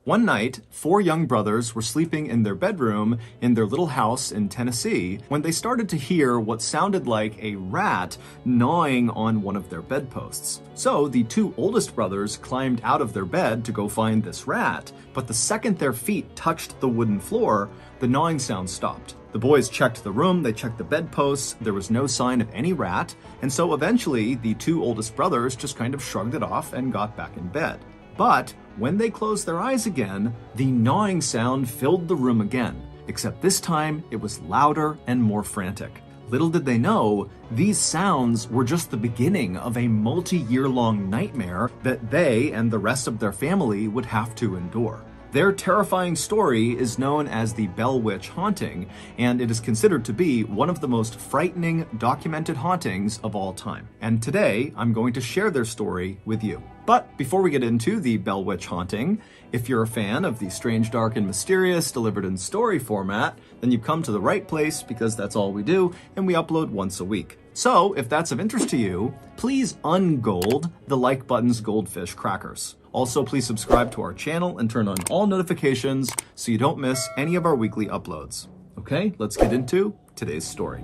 One night, four young brothers were sleeping in their bedroom in their little house in Tennessee when they started to hear what sounded like a rat gnawing on one of their bedposts. So the two oldest brothers climbed out of their bed to go find this rat, but the second their feet touched the wooden floor, the gnawing sound stopped. The boys checked the room, they checked the bedposts, there was no sign of any rat, and so eventually the two oldest brothers just kind of shrugged it off and got back in bed. But when they closed their eyes again, the gnawing sound filled the room again, except this time it was louder and more frantic. Little did they know, these sounds were just the beginning of a multi-year-long nightmare that they and the rest of their family would have to endure. Their terrifying story is known as the Bell Witch haunting, and it is considered to be one of the most frightening documented hauntings of all time. And today, I'm going to share their story with you. But before we get into the Bell Witch haunting, if you're a fan of the strange, dark, and mysterious delivered in story format, then you've come to the right place because that's all we do, and we upload once a week. So, if that's of interest to you, please ungold the like button's goldfish crackers. Also, please subscribe to our channel and turn on all notifications so you don't miss any of our weekly uploads. Okay, let's get into today's story.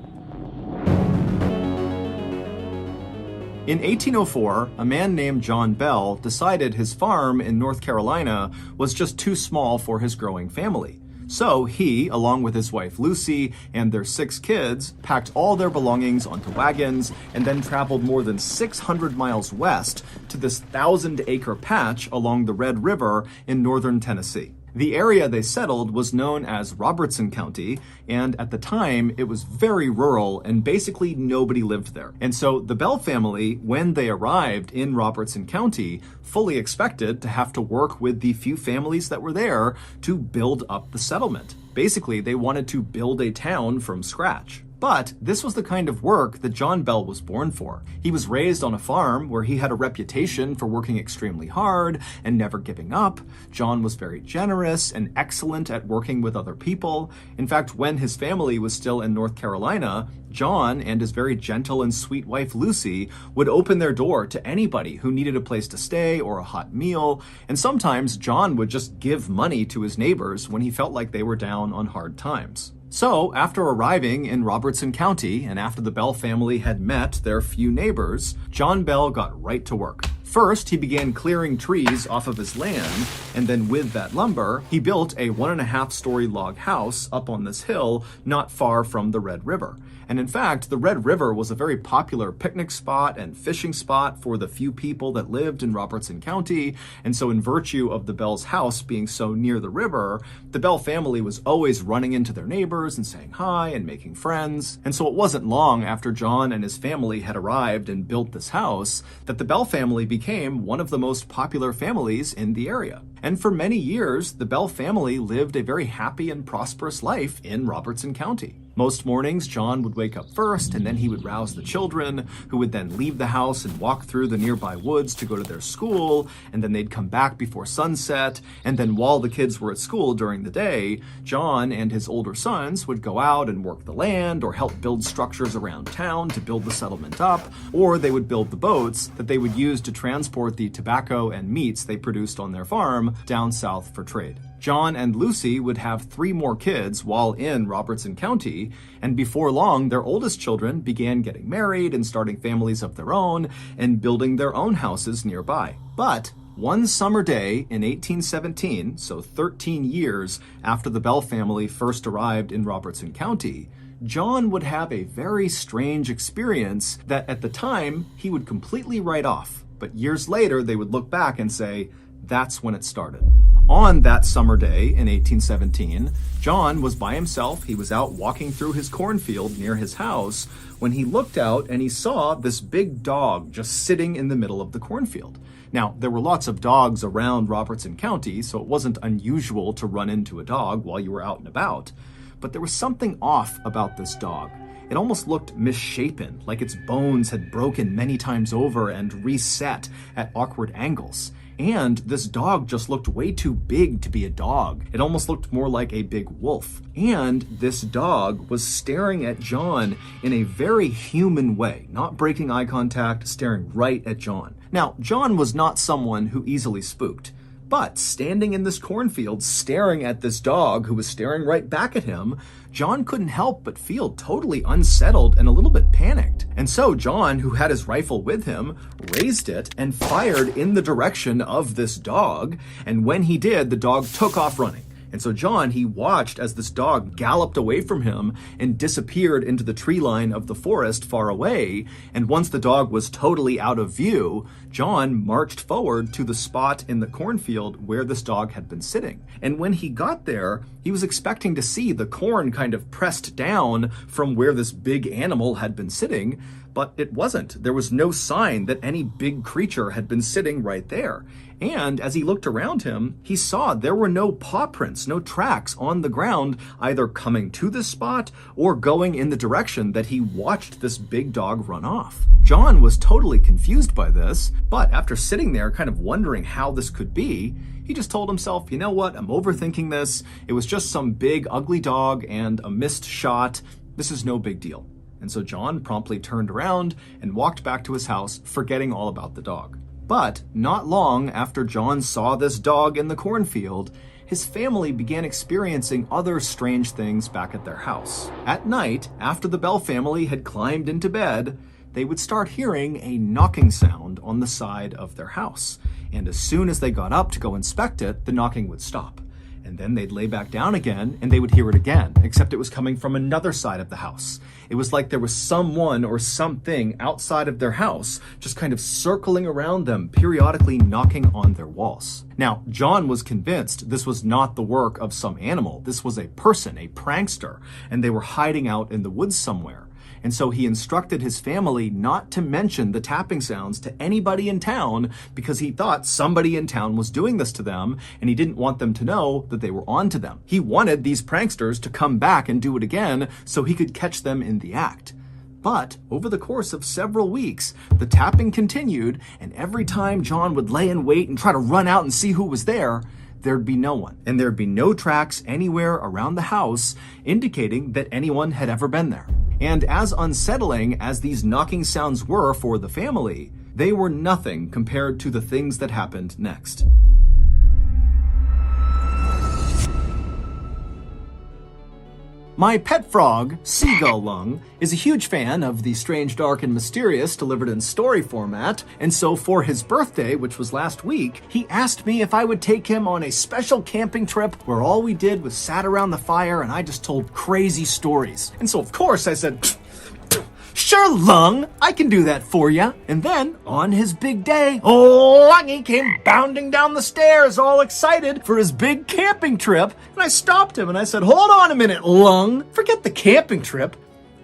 In 1804, a man named John Bell decided his farm in North Carolina was just too small for his growing family. So he, along with his wife Lucy and their 6 kids, packed all their belongings onto wagons and then traveled more than 600 miles west to this 1,000-acre patch along the Red River in northern Tennessee. The area they settled was known as Robertson County, and at the time, it was very rural and basically nobody lived there. And so the Bell family, when they arrived in Robertson County, fully expected to have to work with the few families that were there to build up the settlement. Basically, they wanted to build a town from scratch. But this was the kind of work that John Bell was born for. He was raised on a farm where he had a reputation for working extremely hard and never giving up. John was very generous and excellent at working with other people. In fact, when his family was still in North Carolina, John and his very gentle and sweet wife Lucy would open their door to anybody who needed a place to stay or a hot meal, and sometimes John would just give money to his neighbors when he felt like they were down on hard times. So, after arriving in Robertson County and after the Bell family had met their few neighbors, John Bell got right to work. First, he began clearing trees off of his land, and then with that lumber, he built a 1.5-story log house up on this hill not far from the Red River. And in fact, the Red River was a very popular picnic spot and fishing spot for the few people that lived in Robertson County. And so in virtue of the Bell's house being so near the river, the Bell family was always running into their neighbors and saying hi and making friends. And so it wasn't long after John and his family had arrived and built this house that the Bell family became one of the most popular families in the area. And for many years, the Bell family lived a very happy and prosperous life in Robertson County. Most mornings, John would wake up first, and then he would rouse the children, who would then leave the house and walk through the nearby woods to go to their school, and then they'd come back before sunset, and then while the kids were at school during the day, John and his older sons would go out and work the land or help build structures around town to build the settlement up, or they would build the boats that they would use to transport the tobacco and meats they produced on their farm down south for trade. John and Lucy would have 3 more kids while in Robertson County, and before long, their oldest children began getting married and starting families of their own and building their own houses nearby. But one summer day in 1817, so 13 years after the Bell family first arrived in Robertson County, John would have a very strange experience that at the time he would completely write off. But years later, they would look back and say, that's when it started. On that summer day in 1817, John was by himself. He was out walking through his cornfield near his house when he looked out and he saw this big dog just sitting in the middle of the cornfield. Now, there were lots of dogs around Robertson County, so it wasn't unusual to run into a dog while you were out and about. But there was something off about this dog. It almost looked misshapen, like its bones had broken many times over and reset at awkward angles. And this dog just looked way too big to be a dog. It almost looked more like a big wolf. And this dog was staring at John in a very human way, not breaking eye contact, staring right at John. Now, John was not someone who easily spooked, But standing in this cornfield, staring at this dog who was staring right back at him, John couldn't help but feel totally unsettled and a little bit panicked. And so John, who had his rifle with him, raised it and fired in the direction of this dog. And when he did, the dog took off running. And so John, he watched as this dog galloped away from him and disappeared into the tree line of the forest far away. And once the dog was totally out of view, John marched forward to the spot in the cornfield where this dog had been sitting. And when he got there, he was expecting to see the corn kind of pressed down from where this big animal had been sitting, but it wasn't. There was no sign that any big creature had been sitting right there. And as he looked around him, he saw there were no paw prints, no tracks on the ground, either coming to this spot or going in the direction that he watched this big dog run off. John was totally confused by this, but after sitting there kind of wondering how this could be, he just told himself, you know what, I'm overthinking this. It was just some big ugly dog and a missed shot. This is no big deal. And so John promptly turned around and walked back to his house, forgetting all about the dog. But not long after John saw this dog in the cornfield, his family began experiencing other strange things back at their house. At night, after the Bell family had climbed into bed, they would start hearing a knocking sound on the side of their house. And as soon as they got up to go inspect it, the knocking would stop. And then they'd lay back down again and they would hear it again, except it was coming from another side of the house. It was like there was someone or something outside of their house just kind of circling around them, periodically knocking on their walls. Now, John was convinced this was not the work of some animal. This was a person, a prankster, and they were hiding out in the woods somewhere. And so he instructed his family not to mention the tapping sounds to anybody in town because he thought somebody in town was doing this to them and he didn't want them to know that they were onto them. He wanted these pranksters to come back and do it again so he could catch them in the act. But over the course of several weeks, the tapping continued, and every time John would lay in wait and try to run out and see who was there, there'd be no one. And there'd be no tracks anywhere around the house indicating that anyone had ever been there. And as unsettling as these knocking sounds were for the family, they were nothing compared to the things that happened next. My pet frog, Seagull Lung, is a huge fan of the strange, dark, and mysterious delivered in story format, and so for his birthday, which was last week, he asked me if I would take him on a special camping trip where all we did was sat around the fire and I just told crazy stories. And so of course I said, "Sure, Lung, I can do that for ya." And then, on his big day, Lungy came bounding down the stairs, all excited for his big camping trip. And I stopped him and I said, "Hold on a minute, Lung. Forget the camping trip.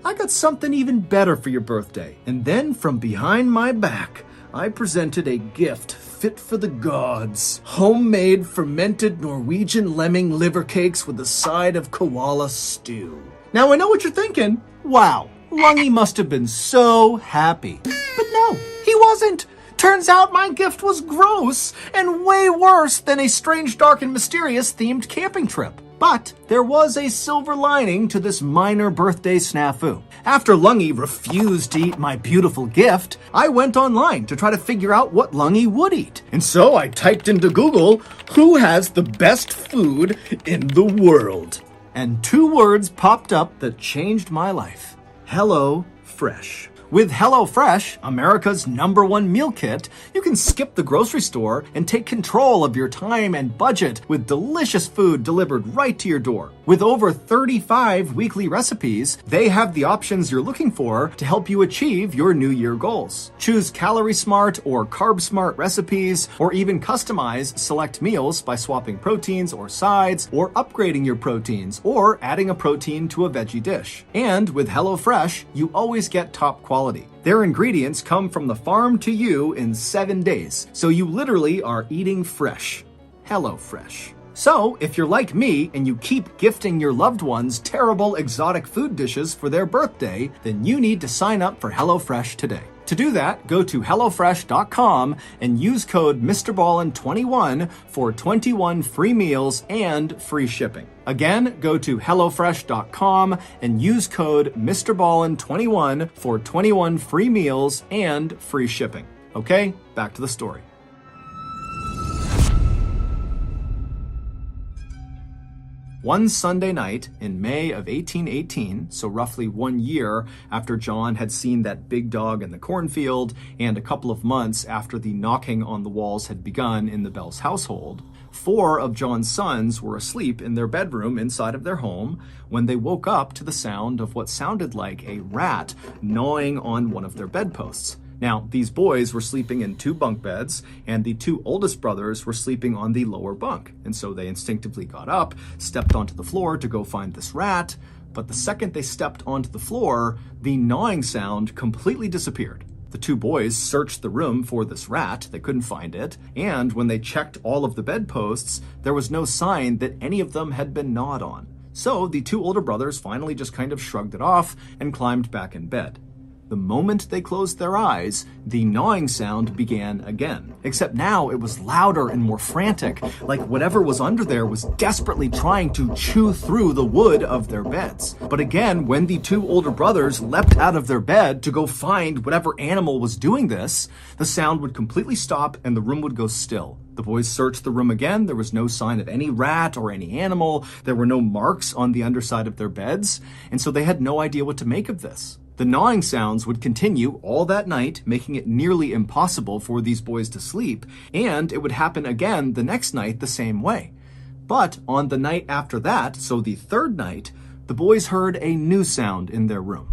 I got something even better for your birthday." And then, from behind my back, I presented a gift fit for the gods. Homemade fermented Norwegian lemming liver cakes with a side of koala stew. Now, I know what you're thinking. Wow. Lungy must have been so happy. But no, he wasn't. Turns out my gift was gross and way worse than a strange, dark, and mysterious themed camping trip. But there was a silver lining to this minor birthday snafu. After Lungy refused to eat my beautiful gift, I went online to try to figure out what Lungy would eat. And so I typed into Google, "Who has the best food in the world?" And 2 words popped up that changed my life. Hello Fresh. With HelloFresh, America's #1 meal kit, you can skip the grocery store and take control of your time and budget with delicious food delivered right to your door. With over 35 weekly recipes, they have the options you're looking for to help you achieve your New Year goals. Choose Calorie Smart or Carb Smart recipes, or even customize select meals by swapping proteins or sides, or upgrading your proteins, or adding a protein to a veggie dish. And with HelloFresh, you always get top quality. Their ingredients come from the farm to you in 7 days, so you literally are eating fresh. HelloFresh. So, if you're like me and you keep gifting your loved ones terrible exotic food dishes for their birthday, then you need to sign up for HelloFresh today. To do that, go to HelloFresh.com and use code MrBallin21 for 21 free meals and free shipping. Again, go to HelloFresh.com and use code MrBallin21 for 21 free meals and free shipping. Okay, back to the story. One Sunday night in May of 1818, so roughly 1 year after John had seen that big dog in the cornfield, and a couple of months after the knocking on the walls had begun in the Bell's household, 4 of John's sons were asleep in their bedroom inside of their home when they woke up to the sound of what sounded like a rat gnawing on one of their bedposts. Now, these boys were sleeping in 2 bunk beds, and the 2 oldest brothers were sleeping on the lower bunk. And so they instinctively got up, stepped onto the floor to go find this rat, but the second they stepped onto the floor, the gnawing sound completely disappeared. The 2 boys searched the room for this rat, they couldn't find it, and when they checked all of the bedposts, there was no sign that any of them had been gnawed on. So the 2 older brothers finally just kind of shrugged it off and climbed back in bed. The moment they closed their eyes, the gnawing sound began again. Except now it was louder and more frantic, like whatever was under there was desperately trying to chew through the wood of their beds. But again, when the 2 older brothers leapt out of their bed to go find whatever animal was doing this, the sound would completely stop and the room would go still. The boys searched the room again. There was no sign of any rat or any animal. There were no marks on the underside of their beds, and so they had no idea what to make of this. The gnawing sounds would continue all that night, making it nearly impossible for these boys to sleep, and it would happen again the next night the same way. But on the night after that, so the 3rd night, the boys heard a new sound in their room.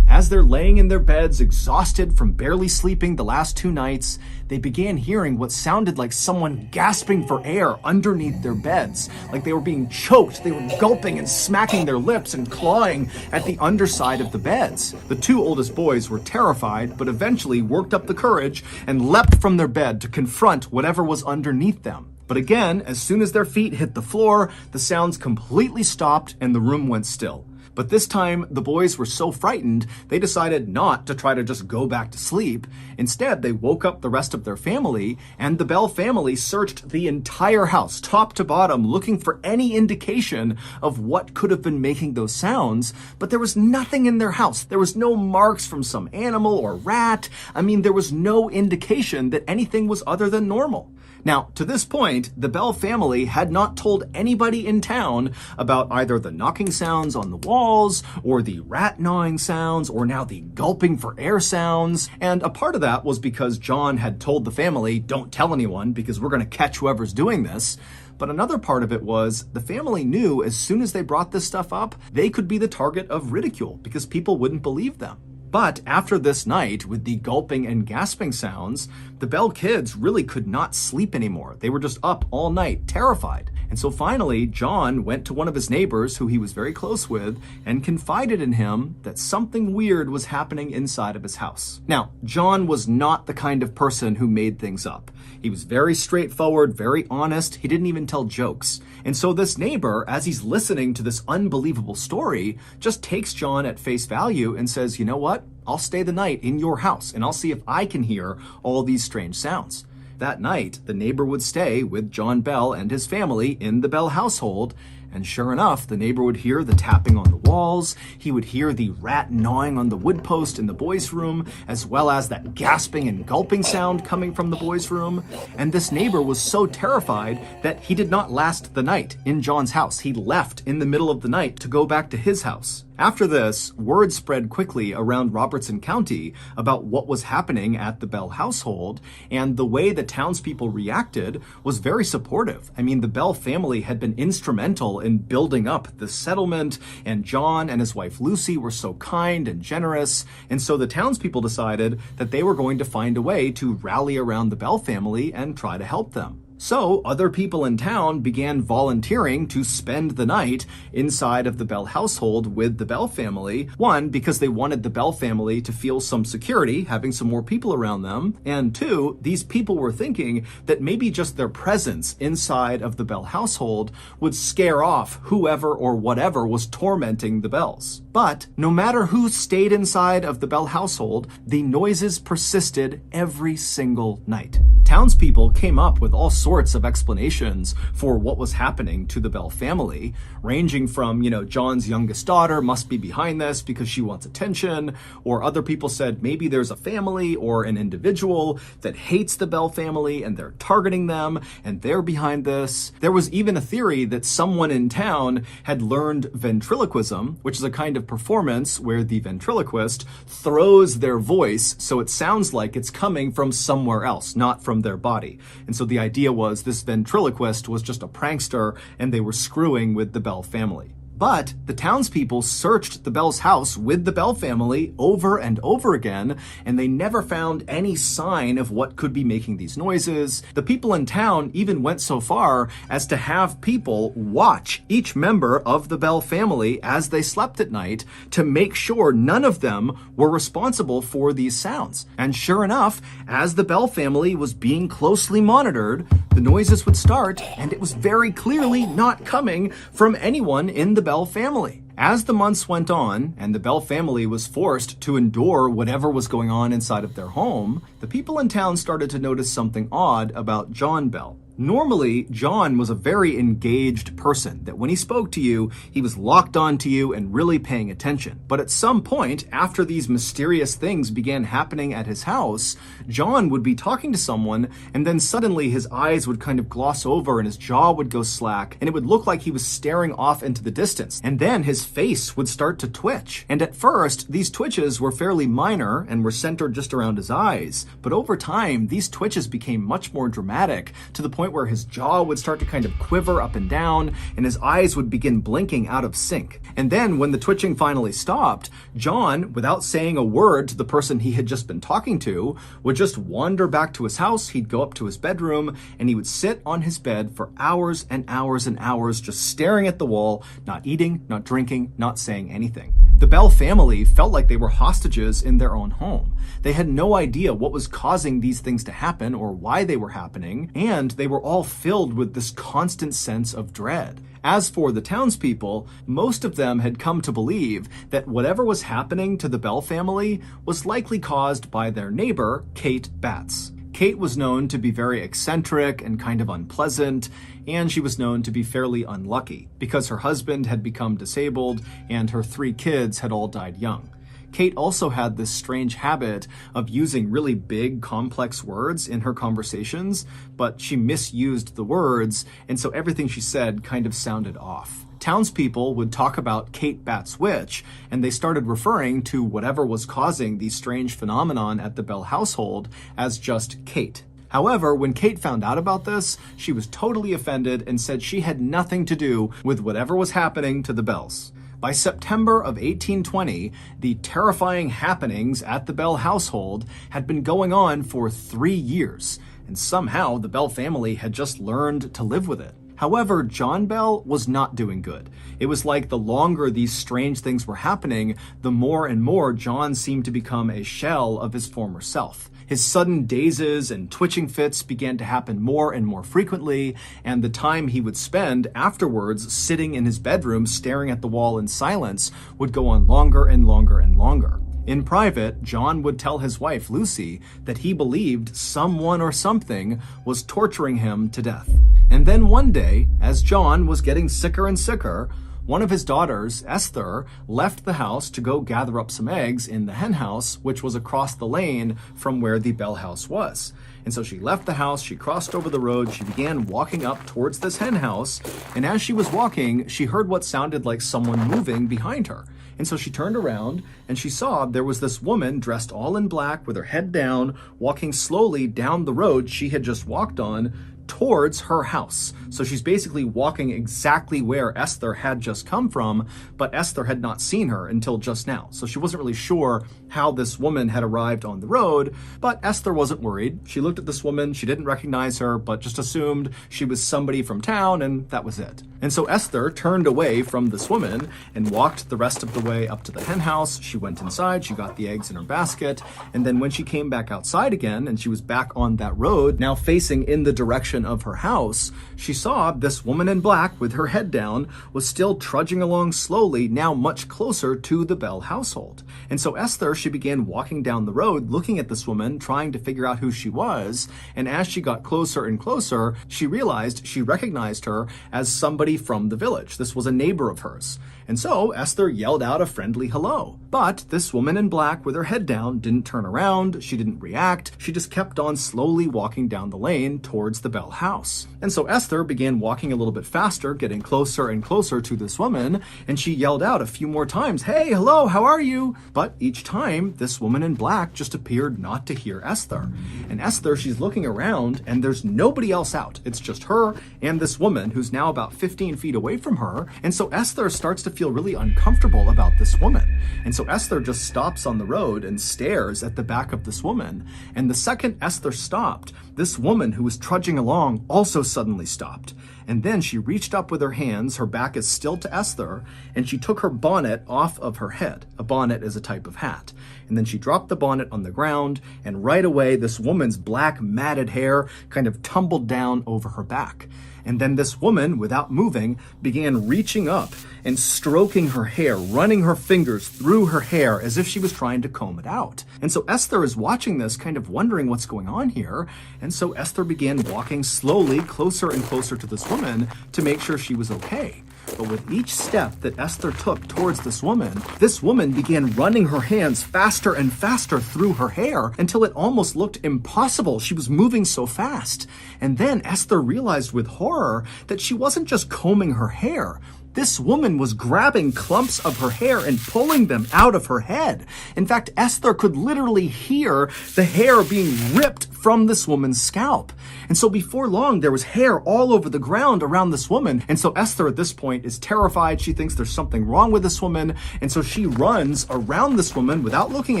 As they're laying in their beds, exhausted from barely sleeping the last 2 nights, they began hearing what sounded like someone gasping for air underneath their beds. Like they were being choked, they were gulping and smacking their lips and clawing at the underside of the beds. The 2 oldest boys were terrified, but eventually worked up the courage and leapt from their bed to confront whatever was underneath them. But again, as soon as their feet hit the floor, the sounds completely stopped and the room went still. But this time, the boys were so frightened, they decided not to try to just go back to sleep. Instead, they woke up the rest of their family, and the Bell family searched the entire house, top to bottom, looking for any indication of what could have been making those sounds. But there was nothing in their house. There was no marks from some animal or rat. There was no indication that anything was other than normal. Now, to this point, the Bell family had not told anybody in town about either the knocking sounds on the walls, or the rat gnawing sounds, or now the gulping for air sounds. And a part of that was because John had told the family, don't tell anyone because we're going to catch whoever's doing this. But another part of it was the family knew as soon as they brought this stuff up, they could be the target of ridicule because people wouldn't believe them. But after this night, with the gulping and gasping sounds, the Bell kids really could not sleep anymore. They were just up all night, terrified. And so finally, John went to one of his neighbors who he was very close with and confided in him that something weird was happening inside of his house. Now, John was not the kind of person who made things up. He was very straightforward, very honest. He didn't even tell jokes. And so this neighbor, as he's listening to this unbelievable story, just takes John at face value and says, you know what? I'll stay the night in your house and I'll see if I can hear all these strange sounds. That night, the neighbor would stay with John Bell and his family in the Bell household, and sure enough, the neighbor would hear the tapping on the walls, he would hear the rat gnawing on the wood post in the boys' room, as well as that gasping and gulping sound coming from the boys' room. And this neighbor was so terrified that he did not last the night in John's house. He left in the middle of the night to go back to his house. After this, word spread quickly around Robertson County about what was happening at the Bell household, and the way the townspeople reacted was very supportive. The Bell family had been instrumental in building up the settlement, and John and his wife Lucy were so kind and generous, and so the townspeople decided that they were going to find a way to rally around the Bell family and try to help them. So other people in town began volunteering to spend the night inside of the Bell household with the Bell family. One, because they wanted the Bell family to feel some security, having some more people around them. And 2, these people were thinking that maybe just their presence inside of the Bell household would scare off whoever or whatever was tormenting the Bells. But no matter who stayed inside of the Bell household, the noises persisted every single night. townspeople came up with all sorts of explanations for what was happening to the Bell family, ranging from, John's youngest daughter must be behind this because she wants attention, or other people said maybe there's a family or an individual that hates the Bell family and they're targeting them and they're behind this. There was even a theory that someone in town had learned ventriloquism, which is a kind of performance where the ventriloquist throws their voice so it sounds like it's coming from somewhere else, not from their body. And so the idea was this ventriloquist was just a prankster and they were screwing with the Bell family. But the townspeople searched the Bell's house with the Bell family over and over again, and they never found any sign of what could be making these noises. The people in town even went so far as to have people watch each member of the Bell family as they slept at night to make sure none of them were responsible for these sounds. And sure enough, as the Bell family was being closely monitored, the noises would start, and it was very clearly not coming from anyone in the Bell family. As the months went on, and the Bell family was forced to endure whatever was going on inside of their home, the people in town started to notice something odd about John Bell. Normally, John was a very engaged person, that when he spoke to you, he was locked onto you and really paying attention. But at some point, after these mysterious things began happening at his house, John would be talking to someone, and then suddenly his eyes would kind of gloss over and his jaw would go slack, and it would look like he was staring off into the distance. And then his face would start to twitch. And at first, these twitches were fairly minor and were centered just around his eyes. But over time, these twitches became much more dramatic, to the point where his jaw would start to kind of quiver up and down and his eyes would begin blinking out of sync. And then when the twitching finally stopped, John, without saying a word to the person he had just been talking to, would just wander back to his house. He'd go up to his bedroom and he would sit on his bed for hours and hours and hours, just staring at the wall, not eating, not drinking, not saying anything. The Bell family felt like they were hostages in their own home. They had no idea what was causing these things to happen or why they were happening, and they were all filled with this constant sense of dread. As for the townspeople, most of them had come to believe that whatever was happening to the Bell family was likely caused by their neighbor, Kate Batts. Kate was known to be very eccentric and kind of unpleasant, and she was known to be fairly unlucky because her husband had become disabled and her 3 kids had all died young. Kate also had this strange habit of using really big, complex words in her conversations, but she misused the words, and so everything she said kind of sounded off. Townspeople would talk about Kate Batts' witch, and they started referring to whatever was causing the strange phenomenon at the Bell household as just Kate. However, when Kate found out about this, she was totally offended and said she had nothing to do with whatever was happening to the Bells. By September of 1820, the terrifying happenings at the Bell household had been going on for 3 years, and somehow the Bell family had just learned to live with it. However, John Bell was not doing good. It was like the longer these strange things were happening, the more and more John seemed to become a shell of his former self. His sudden dazes and twitching fits began to happen more and more frequently, and the time he would spend afterwards sitting in his bedroom staring at the wall in silence would go on longer and longer and longer. In private, John would tell his wife, Lucy, that he believed someone or something was torturing him to death. And then one day, as John was getting sicker and sicker, one of his daughters, Esther, left the house to go gather up some eggs in the hen house, which was across the lane from where the Bell house was. And so she left the house, she crossed over the road, she began walking up towards this hen house, and as she was walking, she heard what sounded like someone moving behind her. And so she turned around and she saw there was this woman dressed all in black with her head down, walking slowly down the road she had just walked on towards her house. So she's basically walking exactly where Esther had just come from, but Esther had not seen her until just now. So she wasn't really sure how this woman had arrived on the road, but Esther wasn't worried. She looked at this woman, she didn't recognize her, but just assumed she was somebody from town, and that was it. And so Esther turned away from this woman and walked the rest of the way up to the hen house. She went inside, she got the eggs in her basket, and then when she came back outside again and she was back on that road, now facing in the direction direction of her house, she saw this woman in black with her head down was still trudging along slowly, now much closer to the Bell household. And so Esther, she began walking down the road, looking at this woman, trying to figure out who she was. And as she got closer and closer, she recognized her as somebody from the village. This was a neighbor of hers. And so Esther yelled out a friendly hello. But this woman in black with her head down didn't turn around. She didn't react. She just kept on slowly walking down the lane towards the Bell house. And so Esther began walking a little bit faster, getting closer and closer to this woman. And she yelled out a few more times, "Hey, hello, how are you?" But each time, this woman in black just appeared not to hear Esther. And Esther, she's looking around and there's nobody else out. It's just her and this woman who's now about 15 feet away from her. And so Esther starts to feel really uncomfortable about this woman. And so Esther just stops on the road and stares at the back of this woman. And the second Esther stopped, this woman who was trudging along also suddenly stopped. And then she reached up with her hands, her back is still to Esther, and she took her bonnet off of her head. A bonnet is a type of hat. And then she dropped the bonnet on the ground, and right away this woman's black matted hair kind of tumbled down over her back. And then this woman, without moving, began reaching up and stroking her hair, running her fingers through her hair as if she was trying to comb it out. And so Esther is watching this, kind of wondering what's going on here. And so Esther began walking slowly closer and closer to this woman to make sure she was okay. But with each step that Esther took towards this woman began running her hands faster and faster through her hair until it almost looked impossible. She was moving so fast. And then Esther realized with horror that she wasn't just combing her hair. This woman was grabbing clumps of her hair and pulling them out of her head. In fact, Esther could literally hear the hair being ripped from this woman's scalp. And so before long, there was hair all over the ground around this woman. And so Esther at this point is terrified. She thinks there's something wrong with this woman. And so she runs around this woman without looking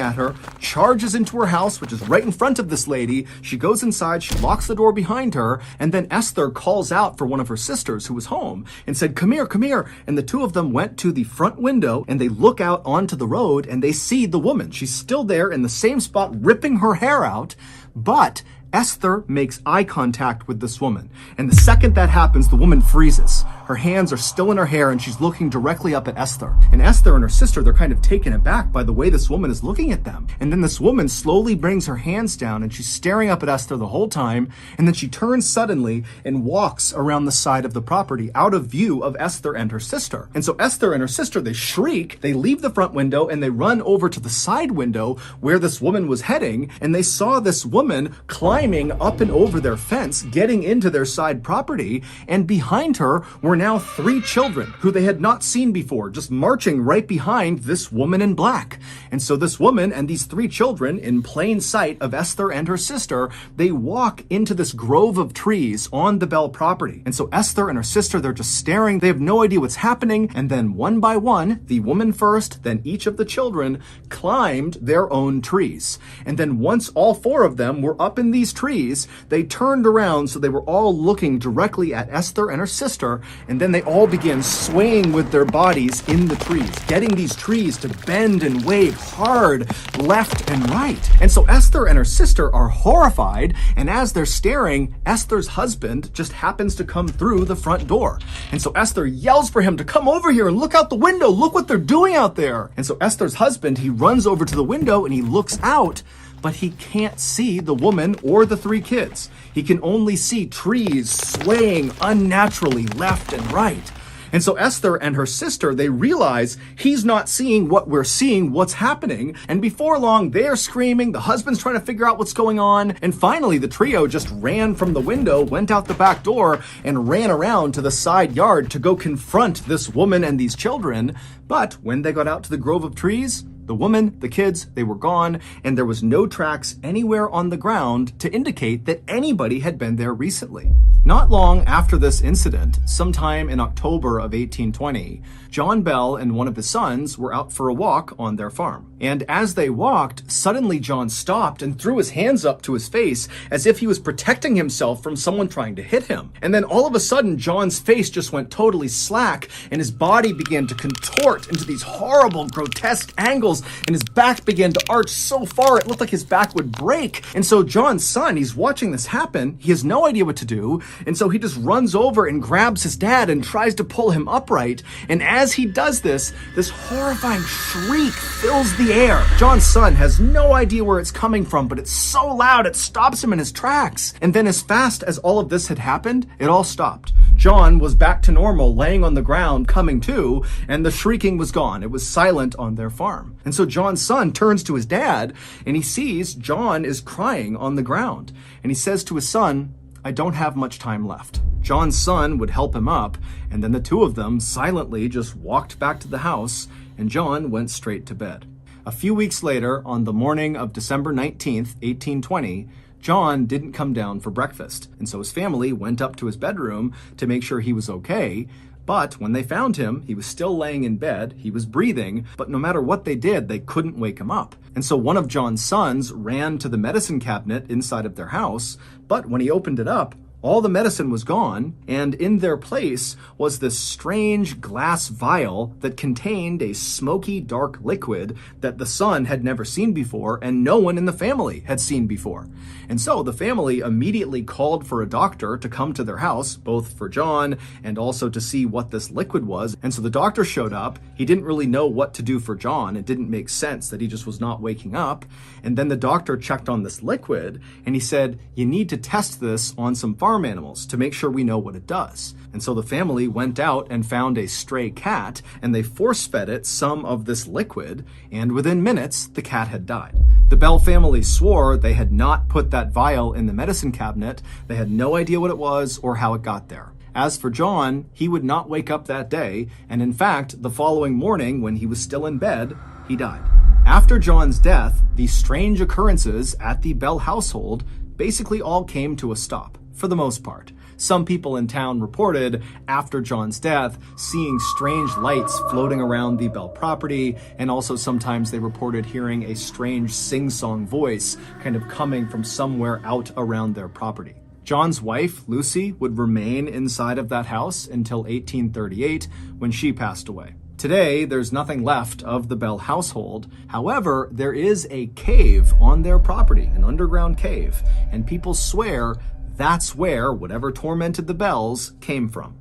at her, charges into her house, which is right in front of this lady. She goes inside, she locks the door behind her. And then Esther calls out for one of her sisters who was home and said, "Come here, come here." And the two of them went to the front window and they look out onto the road and they see the woman. She's still there in the same spot, ripping her hair out. But Esther makes eye contact with this woman. And the second that happens, the woman freezes. Her hands are still in her hair and she's looking directly up at Esther. And Esther and her sister, they're kind of taken aback by the way this woman is looking at them. And then this woman slowly brings her hands down and she's staring up at Esther the whole time. And then she turns suddenly and walks around the side of the property out of view of Esther and her sister. And so Esther and her sister, they shriek, they leave the front window and they run over to the side window where this woman was heading. And they saw this woman climbing up and over their fence, getting into their side property. And behind her were now 3 children who they had not seen before, just marching right behind this woman in black. And so this woman and these 3 children, in plain sight of Esther and her sister, they walk into this grove of trees on the Bell property. And so Esther and her sister, they're just staring. They have no idea what's happening. And then one by one, the woman first, then each of the children climbed their own trees. And then once all 4 of them were up in these trees, they turned around so they were all looking directly at Esther and her sister. And then they all began swaying with their bodies in the trees, getting these trees to bend and wave hard left and right. And so Esther and her sister are horrified. And as they're staring, Esther's husband just happens to come through the front door. And so Esther yells for him to come over here and look out the window. Look what they're doing out there. And so Esther's husband, he runs over to the window and he looks out, but he can't see the woman or the 3 kids. He can only see trees swaying unnaturally left and right. And so Esther and her sister, they realize he's not seeing what we're seeing, what's happening. And before long, they're screaming. The husband's trying to figure out what's going on. And finally, the trio just ran from the window, went out the back door, and ran around to the side yard to go confront this woman and these children. But when they got out to the grove of trees, the woman, the kids, they were gone, and there was no tracks anywhere on the ground to indicate that anybody had been there recently. Not long after this incident, sometime in October of 1820, John Bell and one of his sons were out for a walk on their farm. And as they walked, suddenly John stopped and threw his hands up to his face as if he was protecting himself from someone trying to hit him. And then all of a sudden, John's face just went totally slack and his body began to contort into these horrible, grotesque angles pills, and his back began to arch so far it looked like his back would break. And so John's son, he's watching this happen. He has no idea what to do, and so he just runs over and grabs his dad and tries to pull him upright. And as he does this horrifying shriek fills the air. John's son has no idea where it's coming from, but it's so loud it stops him in his tracks. And then as fast as all of this had happened, it all stopped. John was back to normal, laying on the ground, coming to, and the shrieking was gone. It was silent on their farm. And so John's son turns to his dad, and he sees John is crying on the ground. And he says to his son, "I don't have much time left." John's son would help him up, and then the two of them silently just walked back to the house, and John went straight to bed. A few weeks later, on the morning of December 19th, 1820, John didn't come down for breakfast, and so his family went up to his bedroom to make sure he was okay. But when they found him, he was still laying in bed, he was breathing, but no matter what they did, they couldn't wake him up. And so one of John's sons ran to the medicine cabinet inside of their house, but when he opened it up, all the medicine was gone, and in their place was this strange glass vial that contained a smoky, dark liquid that the son had never seen before and no one in the family had seen before. And so the family immediately called for a doctor to come to their house, both for John and also to see what this liquid was. And so the doctor showed up. He didn't really know what to do for John. It didn't make sense that he just was not waking up. And then the doctor checked on this liquid and he said, "You need to test this on some farm animals to make sure we know what it does." And so the family went out and found a stray cat, and they force-fed it some of this liquid, and within minutes, the cat had died. The Bell family swore they had not put that vial in the medicine cabinet. They had no idea what it was or how it got there. As for John, he would not wake up that day, and in fact, the following morning, when he was still in bed, he died. After John's death, the strange occurrences at the Bell household basically all came to a stop, for the most part. Some people in town reported, after John's death, seeing strange lights floating around the Bell property, and also sometimes they reported hearing a strange sing-song voice kind of coming from somewhere out around their property. John's wife, Lucy, would remain inside of that house until 1838, when she passed away. Today, there's nothing left of the Bell household. However, there is a cave on their property, an underground cave, and people swear that's where whatever tormented the Bells came from.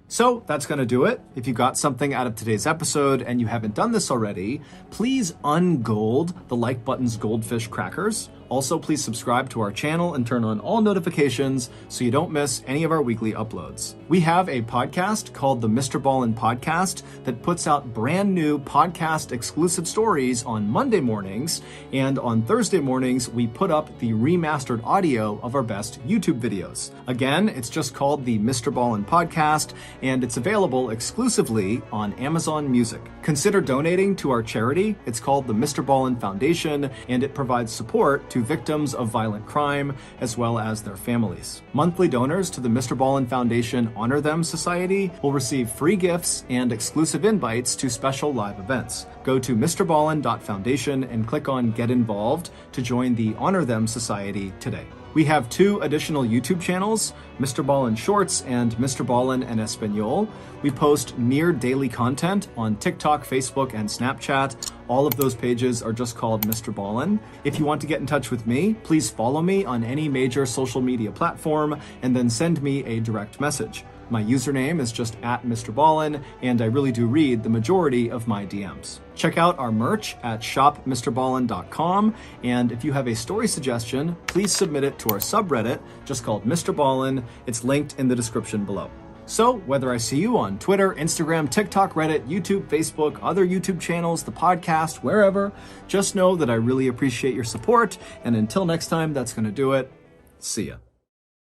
So that's going to do it. If you got something out of today's episode and you haven't done this already, please ungold the like button's goldfish crackers. Also, please subscribe to our channel and turn on all notifications so you don't miss any of our weekly uploads. We have a podcast called the Mr. Ballin Podcast that puts out brand new podcast exclusive stories on Monday mornings, and on Thursday mornings, we put up the remastered audio of our best YouTube videos. Again, it's just called the Mr. Ballin Podcast, and it's available exclusively on Amazon Music. Consider donating to our charity. It's called the Mr. Ballin Foundation, and it provides support to victims of violent crime as well as their families. Monthly donors to the Mr. Ballin Foundation Honor Them Society will receive free gifts and exclusive invites to special live events. Go to mrballin.foundation and click on Get Involved to join the Honor Them Society today. We have 2 additional YouTube channels, Mr. Ballin Shorts and Mr. Ballin en Espanol. We post near daily content on TikTok, Facebook, and Snapchat. All of those pages are just called Mr. Ballin. If you want to get in touch with me, please follow me on any major social media platform and then send me a direct message. My username is just @Mr. Ballin, and I really do read the majority of my DMs. Check out our merch at shopmrballin.com, and if you have a story suggestion, please submit it to our subreddit, just called Mr. Ballin. It's linked in the description below. So, whether I see you on Twitter, Instagram, TikTok, Reddit, YouTube, Facebook, other YouTube channels, the podcast, wherever, just know that I really appreciate your support, and until next time, that's going to do it. See ya.